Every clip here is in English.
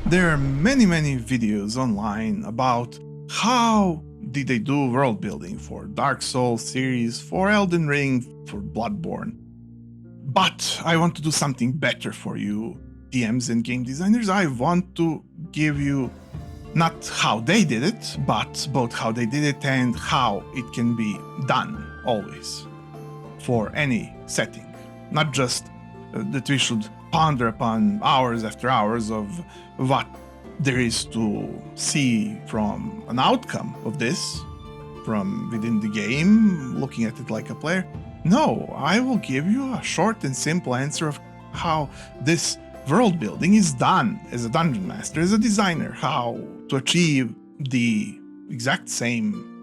There are many videos online about how did they do world building for Dark Souls series, for Elden Ring, for Bloodborne. But I want to do something better for you, DMs and game designers. I want to give you not how they did it, but both how they did it and how it can be done always for any setting. Not just that we should ponder upon hours after hours of what there is to see from an outcome of this, from within the game, looking at it like a player. No, I will give you a short and simple answer of how this world building is done as a dungeon master, as a designer, how to achieve the exact same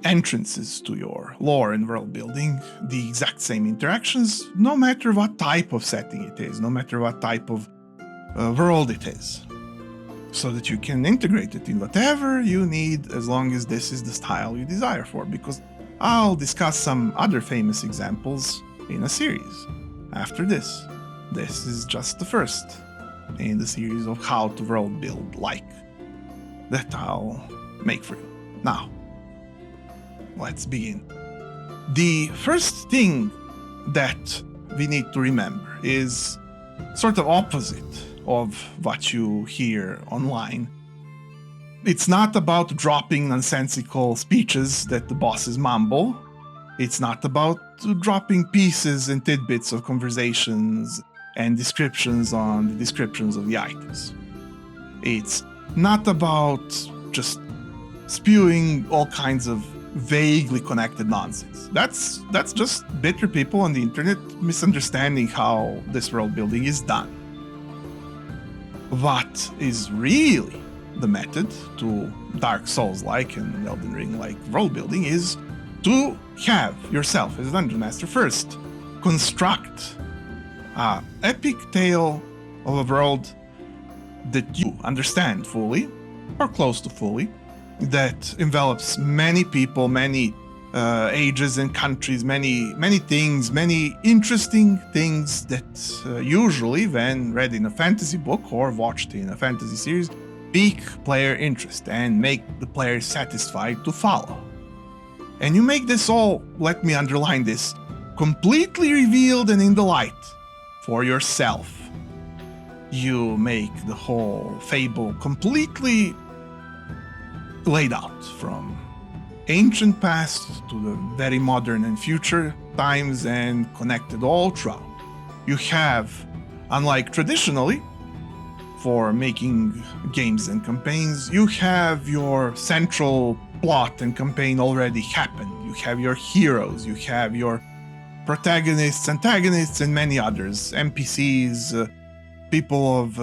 entrances to your lore and world building, the exact same interactions, no matter what type of setting it is, no matter what type of world it is, so that you can integrate it in whatever you need, as long as this is the style you desire for, because I'll discuss some other famous examples in a series after this. This is just the first in the series of how to world build like that I'll make for you. Now, let's begin. The first thing that we need to remember is sort of opposite of what you hear online. It's not about dropping nonsensical speeches that the bosses mumble. It's not about dropping pieces and tidbits of conversations and descriptions on the descriptions of the items. It's not about just spewing all kinds of vaguely connected nonsense. That's just bitter people on the internet misunderstanding how this world building is done. What is really the method to Dark Souls-like and Elden Ring-like world building is to have yourself as a dungeon master first construct an epic tale of a world that you understand fully, or close to fully, that envelops many people, many ages and countries, many things, many interesting things that usually, when read in a fantasy book or watched in a fantasy series, pique player interest and make the player satisfied to follow. And you make this all, let me underline this, completely revealed and in the light for yourself. You make the whole fable completely laid out from ancient past to the very modern and future times and connected all throughout. You have, unlike traditionally, for making games and campaigns, you have your central plot and campaign already happen. You have your heroes, you have your protagonists, antagonists, and many others, NPCs, people of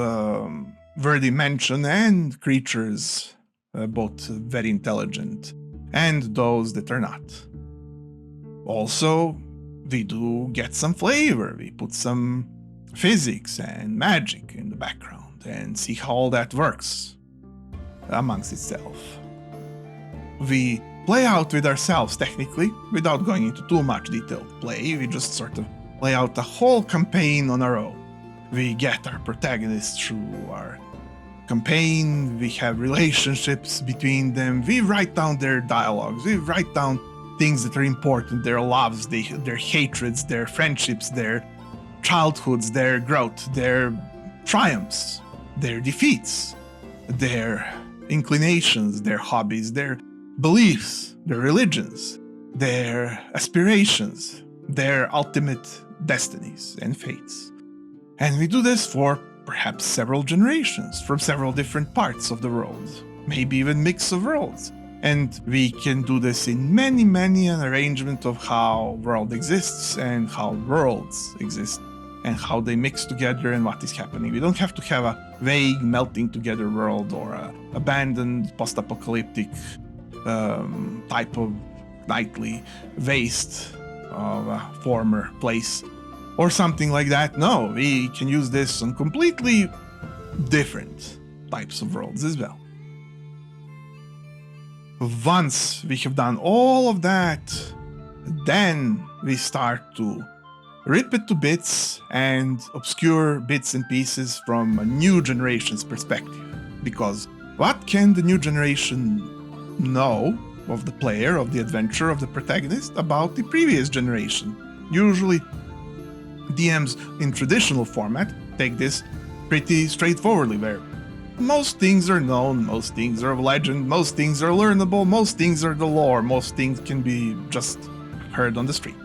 worthy mention, and creatures, both very intelligent and those that are not. Also, we do get some flavor. We put some physics and magic in the background and see how all that works amongst itself. We play out with ourselves technically, without going into too much detailed play. We just sort of play out the whole campaign on our own. We get our protagonists through our campaign, we have relationships between them, we write down their dialogues, we write down things that are important, their loves, their hatreds, their friendships, their childhoods, their growth, their triumphs, their defeats, their inclinations, their hobbies, their beliefs, their religions, their aspirations, their ultimate destinies and fates. And we do this for perhaps several generations from several different parts of the world, maybe even mix of worlds. And we can do this in many an arrangement of how world exists and how worlds exist and how they mix together and what is happening. We don't have to have a vague melting together world or a abandoned post-apocalyptic type of nightly waste of a former place or something like that. No, we can use this on completely different types of worlds as well. Once we have done all of that, then we start to rip it to bits and obscure bits and pieces from a new generation's perspective. Because what can the new generation know of the player, of the adventure, of the protagonist about the previous generation? Usually, DMs in traditional format take this pretty straightforwardly, where most things are known, most things are of legend, most things are learnable, most things are the lore, most things can be just heard on the street.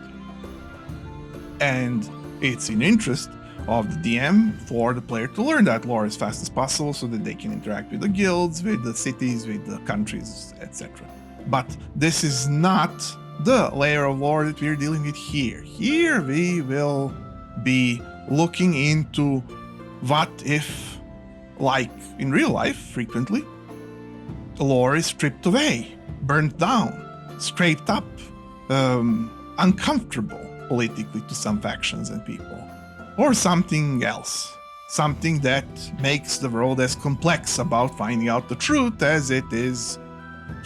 And it's in interest of the DM for the player to learn that lore as fast as possible so that they can interact with the guilds, with the cities, with the countries, etc. But this is not the layer of lore that we're dealing with here. Here we will be looking into what if, like in real life frequently, lore is stripped away, burnt down, scraped up, uncomfortable politically to some factions and people, or something else, something that makes the world as complex about finding out the truth as it is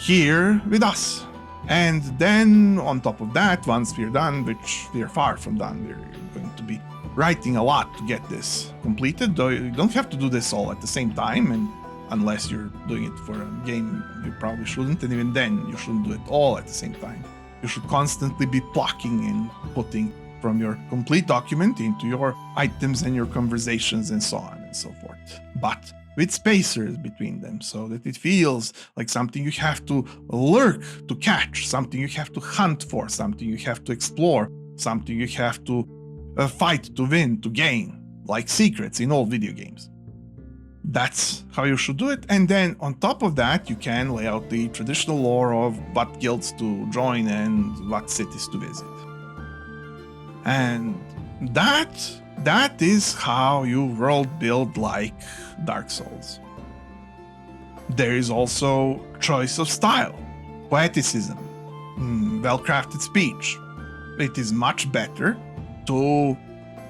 here with us. And then on top of that, once we're done, which we're far from done, we're going to be writing a lot to get this completed, though you don't have to do this all at the same time, and unless you're doing it for a game, you probably shouldn't, and even then you shouldn't do it all at the same time. You should constantly be plucking and putting from your complete document into your items and your conversations and so on and so forth. But with spacers between them, so that it feels like something you have to lurk to catch, something you have to hunt for, something you have to explore, something you have to fight to win, to gain, like secrets in all video games. That's how you should do it. And then on top of that, you can lay out the traditional lore of what guilds to join and what cities to visit. And that is how you world build like Dark Souls. There is also choice of style, poeticism, well-crafted speech. It is much better to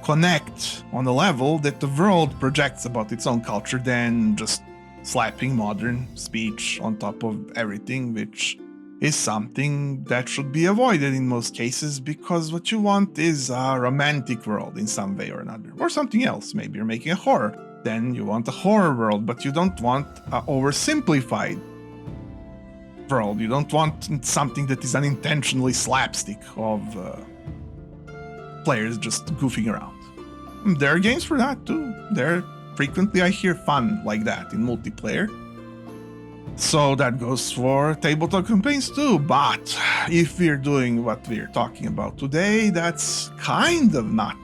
connect on a level that the world projects about its own culture than just slapping modern speech on top of everything, which is something that should be avoided in most cases, because what you want is a romantic world in some way or another, or something else. Maybe you're making a horror, then you want a horror world, but you don't want an oversimplified world. You don't want something that is unintentionally slapstick of players just goofing around. There are games for that too. There frequently I hear fun like that in multiplayer. So that goes for tabletop campaigns too. But if we're doing what we're talking about today, that's kind of not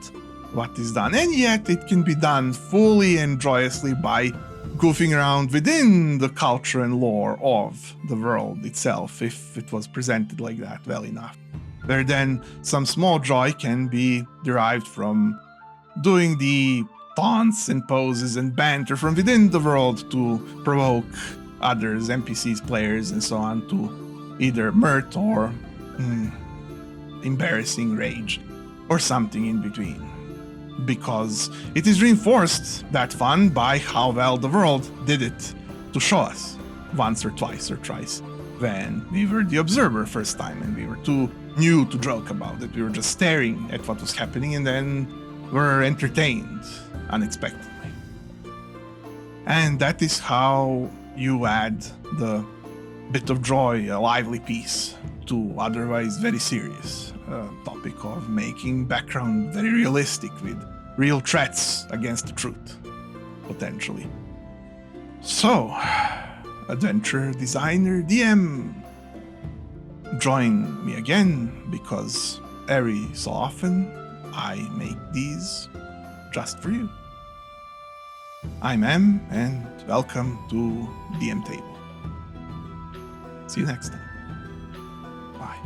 what is done. And yet it can be done fully and joyously by goofing around within the culture and lore of the world itself, if it was presented like that well enough. Where then some small joy can be derived from doing the taunts and poses and banter from within the world to provoke others, NPCs, players, and so on, to either mirth or embarrassing rage, or something in between. Because it is reinforced, that fun, by how well the world did it to show us once or twice or thrice when we were the observer first time and we were too new to joke about it. We were just staring at what was happening and then were entertained unexpectedly. And that is how you add the bit of joy, a lively piece, to otherwise very serious topic of making background very realistic with real threats against the truth, potentially. So, adventure designer, DM, join me again, because every so often I make these just for you. I'm Em, and welcome to dMTable. See you next time. Bye.